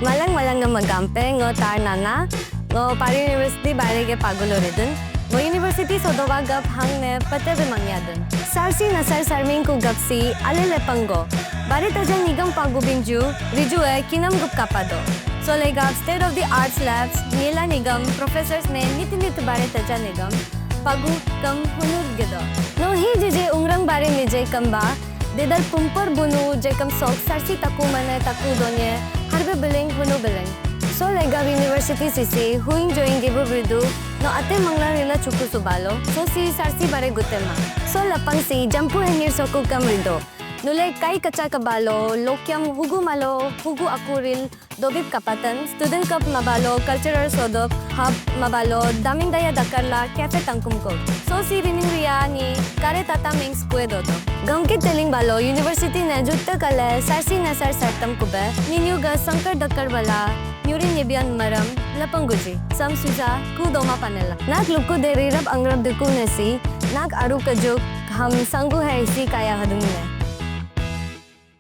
Malang-malang nga magampe ngo Tarh Nana ngo Parul University bare ke paguloridun. Ngo university sodoga gap hangne pate bimangyadan. Sarsi nasar sarming ku gapsi alele pango. Bare tajan nigam pagubinju rijue kinam gup kapado. So like state of the arts labs nila nigam professors ne nit bare tajan nigam pagu kam hunur gedo. No hi je ungrang bare nije kamba dedal pumpar bunu je kam sok sarsi taku mane taku donye harbe beling hunu beling. So like university sisi huing joing gebu bridu no ate mangla rila chuku subalo so si sarsi bare gutema. So lapang si jampu henir soku kam rido. Nule kai kacha kabalo lokyam hugu malo hugu akuril dobib kapatan student cup mabalo cultural sodop hub mabalo daming daya dakarla cafe tangkum ko. So si rining ria ni kare tata mings puedo to. Gamkit teling balo university ne jutta kale sarsi nasar sartam kube ninyu ga sankar dakar wala nyuri nebian maram lapangguji sam suza ku doma panela. Nak luku deri rab angrab duku nasi nak aru kajuk ham sangu hai si kaya hadumne.